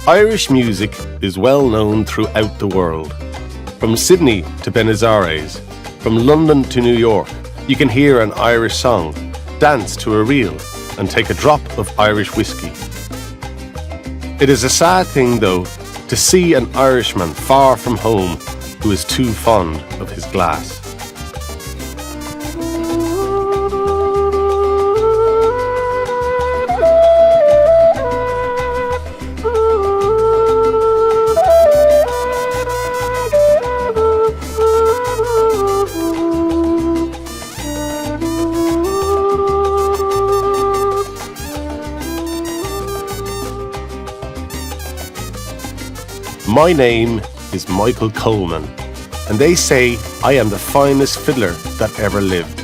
Irish music is well known throughout the world. From Sydney to Buenos Aires, from London to New York, you can hear an Irish song, dance to a reel, and take a drop of Irish whiskey. It is a sad thing, though, to see an Irishman far from home who is too fond of his glass. My name is Michael Coleman, and they say I am the finest fiddler that ever lived.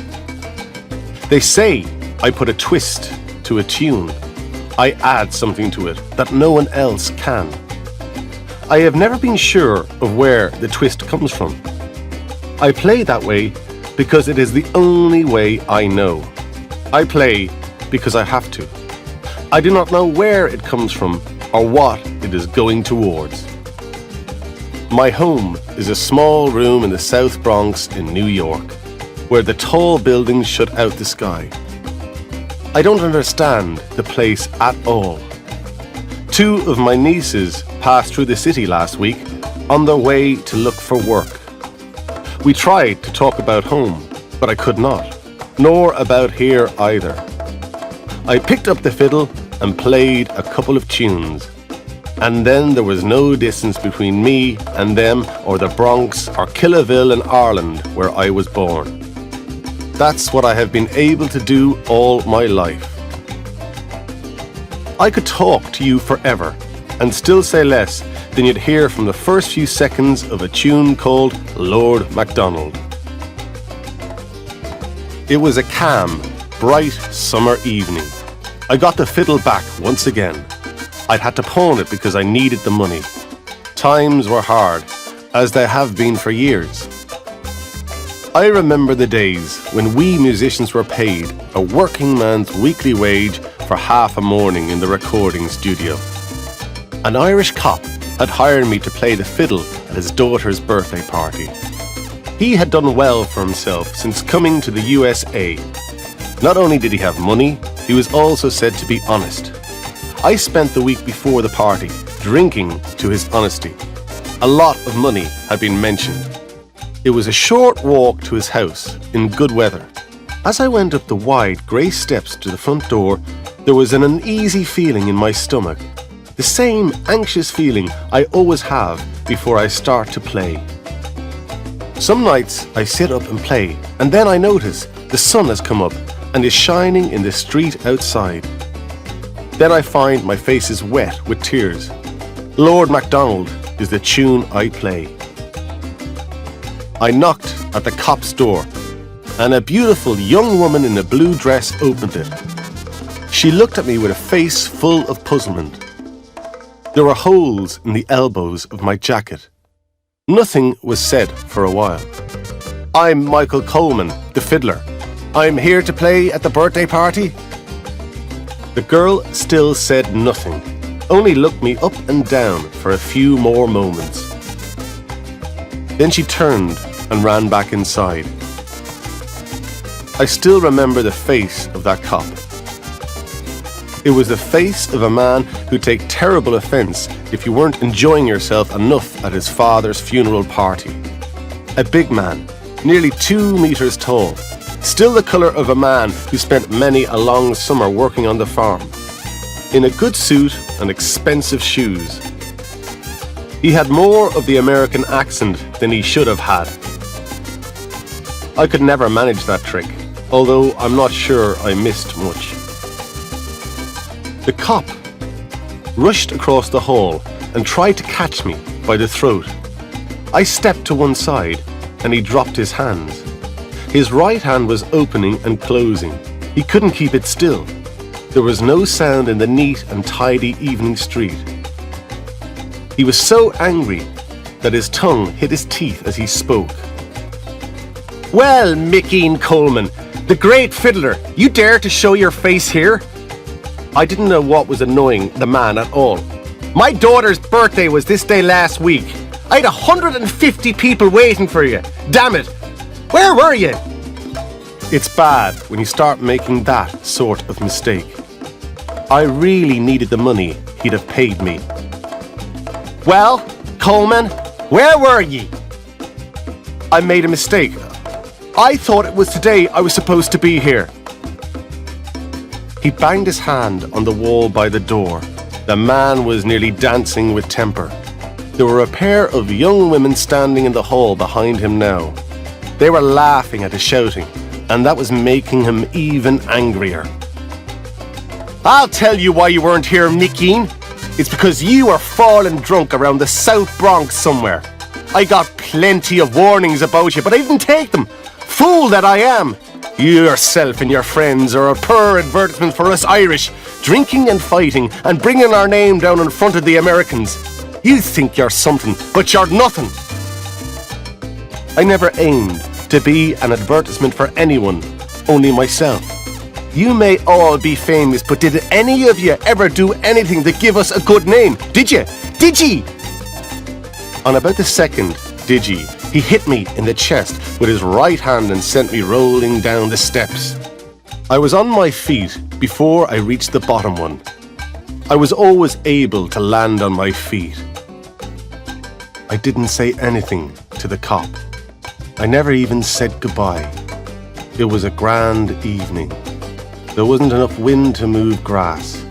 They say I put a twist to a tune. I add something to it that no one else can. I have never been sure of where the twist comes from. I play that way because it is the only way I know. I play because I have to. I do not know where it comes from or what it is going towards. My home is a small room in the South Bronx in New York, where the tall buildings shut out the sky. I don't understand the place at all. Two of my nieces passed through the city last week on their way to look for work. We tried to talk about home, but I could not, nor about here either. I picked up the fiddle and played a couple of tunes. And then there was no distance between me and them or the Bronx or Killaville in Ireland where I was born. That's what I have been able to do all my life. I could talk to you forever and still say less than you'd hear from the first few seconds of a tune called Lord Mcdonald. It was a calm, bright summer evening. I got the fiddle back once again. I'd had to pawn it because I needed the money. Times were hard, as they have been for years. I remember the days when we musicians were paid a working man's weekly wage for half a morning in the recording studio. An Irish cop had hired me to play the fiddle at his daughter's birthday party. He had done well for himself since coming to the USA. Not only did he have money, he was also said to be honest. I spent the week before the party drinking to his honesty. A lot of money had been mentioned. It was a short walk to his house in good weather. As I went up the wide grey steps to the front door, there was an uneasy feeling in my stomach. The same anxious feeling I always have before I start to play. Some nights I sit up and play, and then I notice the sun has come up and is shining in the street outside. Then I find my face is wet with tears. Lord Mcdonald is the tune I play. I knocked at the cop's door, and a beautiful young woman in a blue dress opened it. She looked at me with a face full of puzzlement. There were holes in the elbows of my jacket. Nothing was said for a while. "I'm Michael Coleman, the fiddler. I'm here to play at the birthday party." The girl still said nothing, only looked me up and down for a few more moments. Then she turned and ran back inside. I still remember the face of that cop. It was the face of a man who'd take terrible offence if you weren't enjoying yourself enough at his father's funeral party. A big man, nearly 2 meters tall, still the colour of a man who spent many a long summer working on the farm. In a good suit and expensive shoes. He had more of the American accent than he should have had. I could never manage that trick, although I'm not sure I missed much. The cop rushed across the hall and tried to catch me by the throat. I stepped to one side and he dropped his hands. His right hand was opening and closing. He couldn't keep it still. There was no sound in the neat and tidy evening street. He was so angry that his tongue hit his teeth as he spoke. "Well, Mickeen Coleman, the great fiddler, you dare to show your face here?" I didn't know what was annoying the man at all. My daughter's birthday was this day last week. I had 150 people waiting for you. Damn it. Where were you? It's bad when you start making that sort of mistake. I really needed the money he'd have paid me. Well, Coleman, where were ye? I made a mistake. I thought it was today I was supposed to be here. He banged his hand on the wall by the door. The man was nearly dancing with temper. There were a pair of young women standing in the hall behind him now. They were laughing at his shouting, and that was making him even angrier. I'll tell you why you weren't here, Mickeen. It's because you were falling drunk around the South Bronx somewhere. I got plenty of warnings about you, but I didn't take them. Fool that I am. You yourself and your friends are a poor advertisement for us Irish, drinking and fighting and bringing our name down in front of the Americans. You think you're something, but you're nothing. I never aimed to be an advertisement for anyone, only myself. You may all be famous, but did any of you ever do anything to give us a good name? Did you? Did ye? On about the second did ye, he hit me in the chest with his right hand and sent me rolling down the steps. I was on my feet before I reached the bottom one. I was always able to land on my feet. I didn't say anything to the cop. I never even said goodbye. It was a grand evening. There wasn't enough wind to move grass.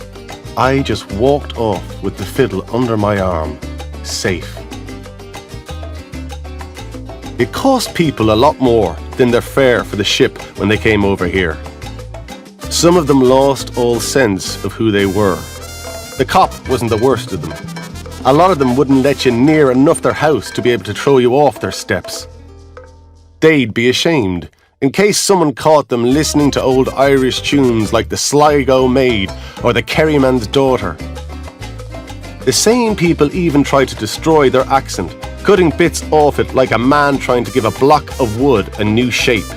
I just walked off with the fiddle under my arm, safe. It cost people a lot more than their fare for the ship when they came over here. Some of them lost all sense of who they were. The cop wasn't the worst of them. A lot of them wouldn't let you near enough their house to be able to throw you off their steps. They'd be ashamed in case someone caught them listening to old Irish tunes like the Sligo Maid or the Kerryman's Daughter. The same people even tried to destroy their accent, cutting bits off it like a man trying to give a block of wood a new shape.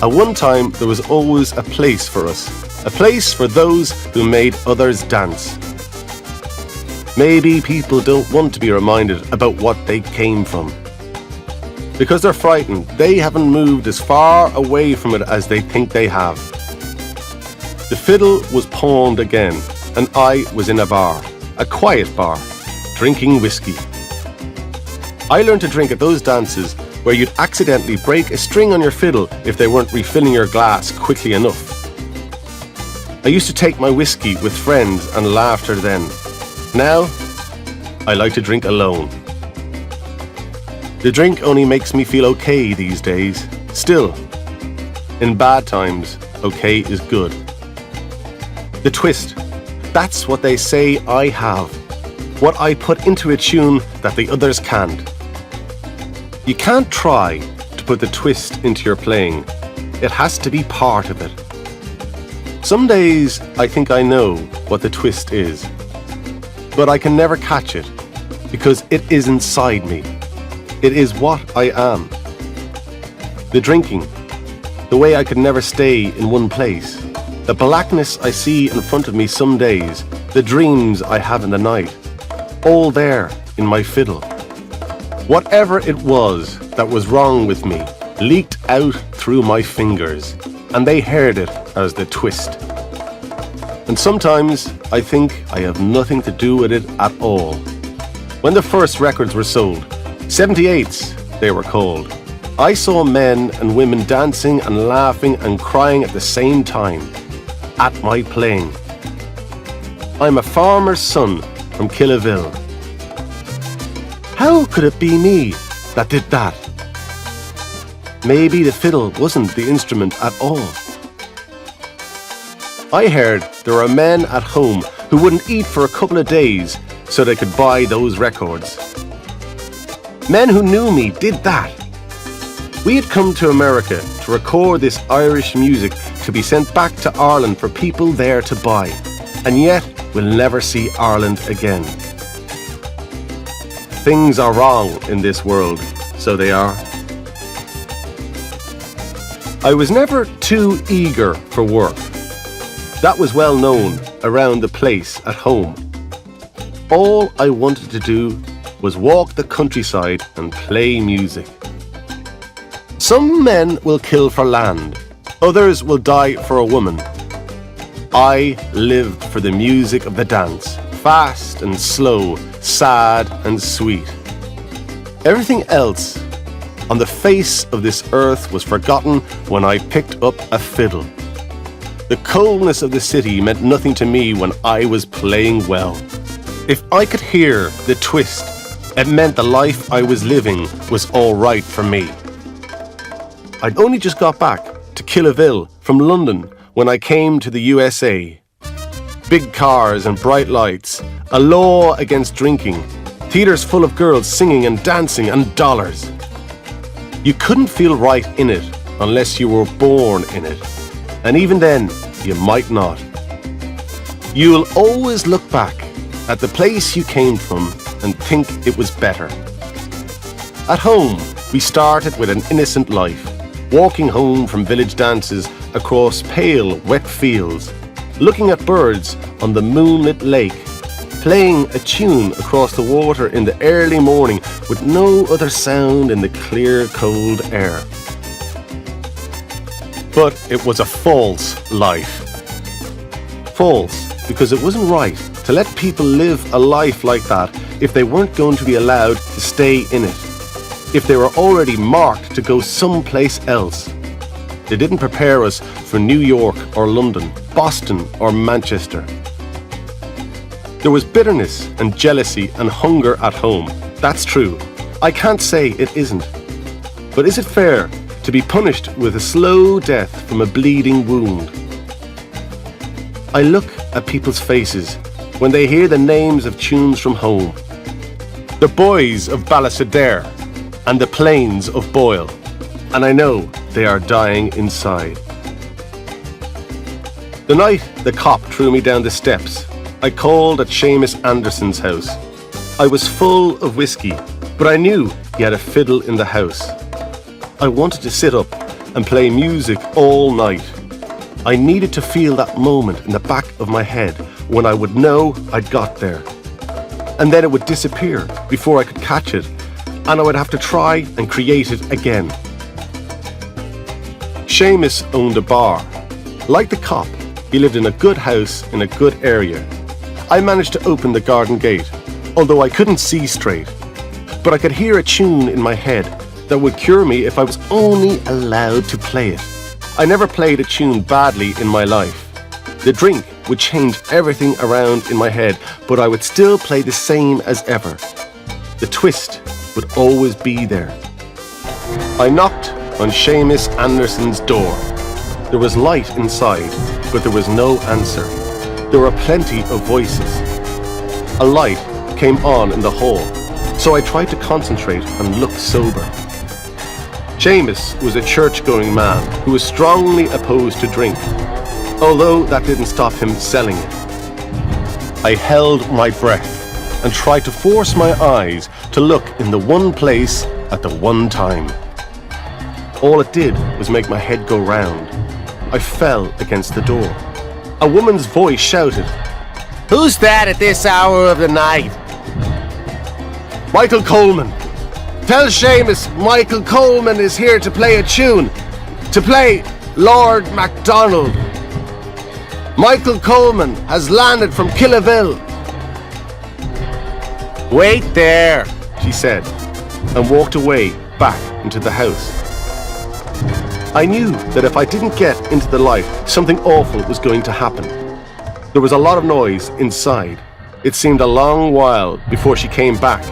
At one time, there was always a place for us, a place for those who made others dance. Maybe people don't want to be reminded about what they came from. Because they're frightened, they haven't moved as far away from it as they think they have. The fiddle was pawned again, and I was in a bar, a quiet bar, drinking whiskey. I learned to drink at those dances where you'd accidentally break a string on your fiddle if they weren't refilling your glass quickly enough. I used to take my whiskey with friends and laughter then. Now, I like to drink alone. The drink only makes me feel okay these days. Still, in bad times, okay is good. The twist, that's what they say I have. What I put into a tune that the others can't. You can't try to put the twist into your playing. It has to be part of it. Some days I think I know what the twist is, but I can never catch it because it is inside me. It is what I am. The drinking, the way I could never stay in one place, the blackness I see in front of me some days, the dreams I have in the night, all there in my fiddle. Whatever it was that was wrong with me leaked out through my fingers, and they heard it as the twist. And sometimes I think I have nothing to do with it at all. When the first records were sold, 78s they were called, I saw men and women dancing and laughing and crying at the same time, at my playing. I'm a farmer's son from Killaville. How could it be me that did that? Maybe the fiddle wasn't the instrument at all. I heard there were men at home who wouldn't eat for a couple of days so they could buy those records. Men who knew me did that. We had come to America to record this Irish music to be sent back to Ireland for people there to buy, and yet we'll never see Ireland again. Things are wrong in this world, so they are. I was never too eager for work. That was well known around the place at home. All I wanted to do was walk the countryside and play music. Some men will kill for land, others will die for a woman. I lived for the music of the dance, fast and slow, sad and sweet. Everything else on the face of this earth was forgotten when I picked up a fiddle. The coldness of the city meant nothing to me when I was playing well. If I could hear the twist, it meant the life I was living was all right for me. I'd only just got back to Killaville from London when I came to the USA. Big cars and bright lights, a law against drinking, theatres full of girls singing and dancing, and dollars. You couldn't feel right in it unless you were born in it, and even then, you might not. You'll always look back at the place you came from and think it was better. At home, we started with an innocent life, walking home from village dances across pale, wet fields, looking at birds on the moonlit lake, playing a tune across the water in the early morning with no other sound in the clear, cold air. But it was a false life. False because it wasn't right to let people live a life like that if they weren't going to be allowed to stay in it, if they were already marked to go someplace else. They didn't prepare us for New York or London, Boston or Manchester. There was bitterness and jealousy and hunger at home. That's true. I can't say it isn't. But is it fair to be punished with a slow death from a bleeding wound? I look at people's faces when they hear the names of tunes from home. The boys of Ballysadare and the plains of Boyle, and I know they are dying inside. The night the cop threw me down the steps, I called at Seamus Anderson's house. I was full of whiskey, but I knew he had a fiddle in the house. I wanted to sit up and play music all night. I needed to feel that moment in the back of my head when I would know I'd got there. And then it would disappear before I could catch it, and I would have to try and create it again. Seamus owned a bar. Like the cop, he lived in a good house in a good area. I managed to open the garden gate, although I couldn't see straight. But I could hear a tune in my head that would cure me if I was only allowed to play it. I never played a tune badly in my life. The drink would change everything around in my head, but I would still play the same as ever. The twist would always be there. I knocked on Seamus Anderson's door. There was light inside, but there was no answer. There were plenty of voices. A light came on in the hall, so I tried to concentrate and look sober. Seamus was a church-going man who was strongly opposed to drink, although that didn't stop him selling it. I held my breath and tried to force my eyes to look in the one place at the one time. All it did was make my head go round. I fell against the door. A woman's voice shouted, "Who's that at this hour of the night?" "Michael Coleman. Tell Seamus Michael Coleman is here to play a tune. To play Lord Mcdonald. Michael Coleman has landed from Killaville." "Wait there," she said, and walked away back into the house. I knew that if I didn't get into the light, something awful was going to happen. There was a lot of noise inside. It seemed a long while before she came back.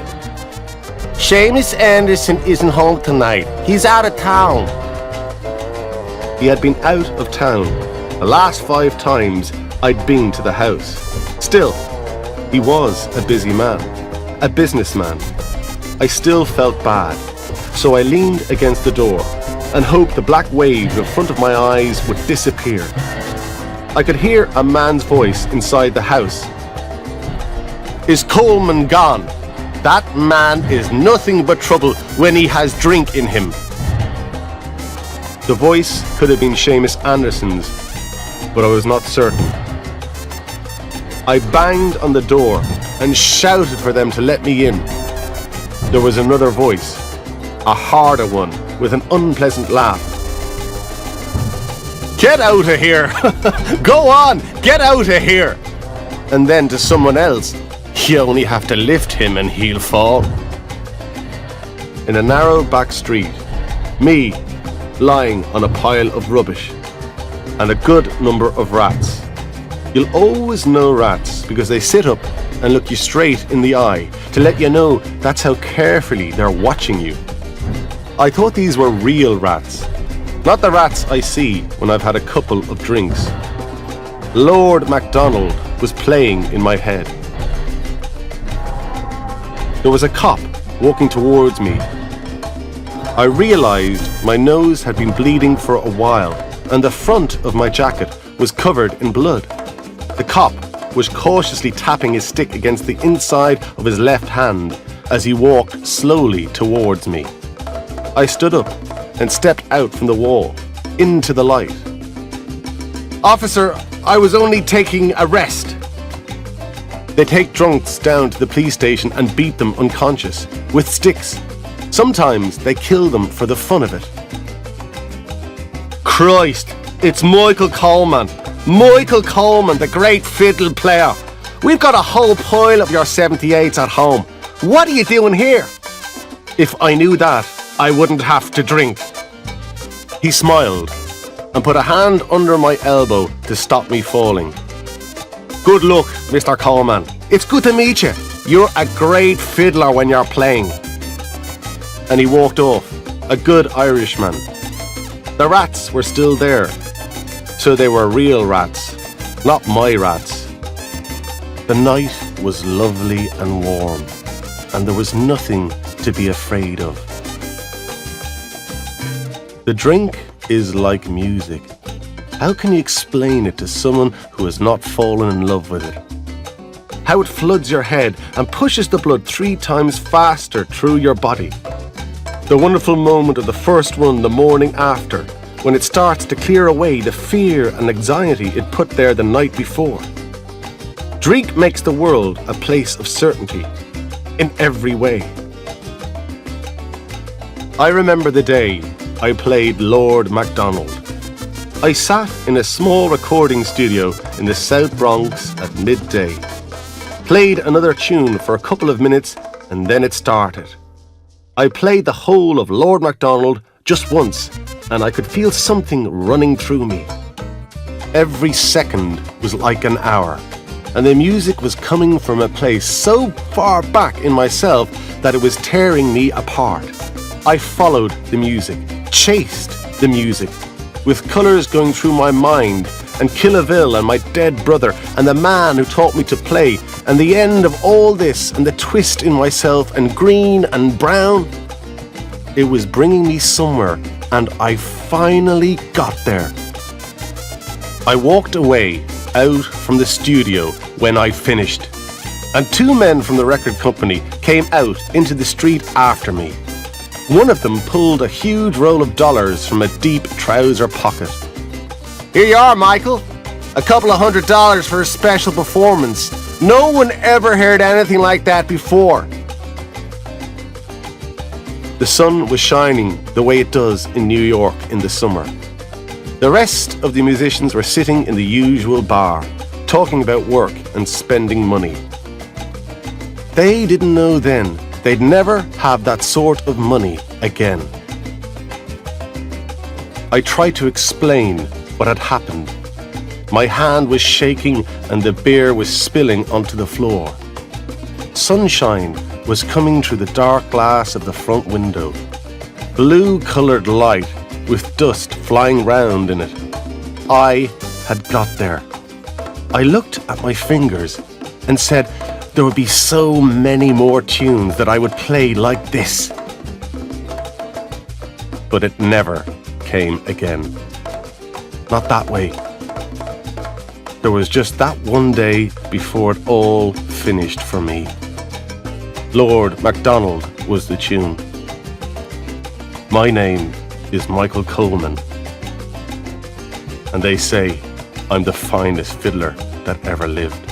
"Seamus Anderson isn't home tonight. He's out of town." He had been out of town the last 5 times I'd been to the house. Still, he was a busy man, a businessman. I still felt bad, so I leaned against the door and hoped the black waves in front of my eyes would disappear. I could hear a man's voice inside the house. "Is Coleman gone? That man is nothing but trouble when he has drink in him." The voice could have been Seamus Anderson's, but I was not certain. I banged on the door and shouted for them to let me in. There was another voice, a harder one, with an unpleasant laugh. "Get out of here! Go on, get out of here!" And then to someone else, "You only have to lift him and he'll fall." In a narrow back street, me lying on a pile of rubbish, and a good number of rats. You'll always know rats because they sit up and look you straight in the eye to let you know that's how carefully they're watching you. I thought these were real rats, not the rats I see when I've had a couple of drinks. Lord Mcdonald was playing in my head. There was a cop walking towards me. I realized my nose had been bleeding for a while and the front of my jacket was covered in blood. The cop was cautiously tapping his stick against the inside of his left hand as he walked slowly towards me. I stood up and stepped out from the wall, into the light. "Officer, I was only taking a rest." They take drunks down to the police station and beat them unconscious with sticks. Sometimes they kill them for the fun of it. "Christ, it's Michael Coleman. Michael Coleman, the great fiddle player. We've got a whole pile of your 78s at home. What are you doing here?" If I knew that, I wouldn't have to drink. He smiled and put a hand under my elbow to stop me falling. "Good luck, Mr. Coleman. It's good to meet you. You're a great fiddler when you're playing." And he walked off, a good Irishman. The rats were still there, so they were real rats, not my rats. The night was lovely and warm, and there was nothing to be afraid of. The drink is like music. How can you explain it to someone who has not fallen in love with it? How it floods your head and pushes the blood 3 times faster through your body. The wonderful moment of the first one the morning after, when it starts to clear away the fear and anxiety it put there the night before. Drink makes the world a place of certainty, in every way. I remember the day I played Lord Mcdonald. I sat in a small recording studio in the South Bronx at midday. Played another tune for a couple of minutes and then it started. I played the whole of Lord Mcdonald just once and I could feel something running through me. Every second was like an hour and the music was coming from a place so far back in myself that it was tearing me apart. I followed the music, chased the music, with colours going through my mind, and Killaville and my dead brother, and the man who taught me to play, and the end of all this, and the twist in myself, and green and brown. It was bringing me somewhere, and I finally got there. I walked away out from the studio when I finished, and 2 men from the record company came out into the street after me. One of them pulled a huge roll of dollars from a deep trouser pocket. "Here you are, Michael. A couple of $100 for a special performance. No one ever heard anything like that before." The sun was shining the way it does in New York in the summer. The rest of the musicians were sitting in the usual bar, talking about work and spending money. They didn't know then they'd never have that sort of money again. I tried to explain what had happened. My hand was shaking and the beer was spilling onto the floor. Sunshine was coming through the dark glass of the front window. Blue-coloured light with dust flying round in it. I had got there. I looked at my fingers and said, there would be so many more tunes that I would play like this. But it never came again. Not that way. There was just that one day before it all finished for me. Lord Mcdonald was the tune. My name is Michael Coleman. And they say I'm the finest fiddler that ever lived.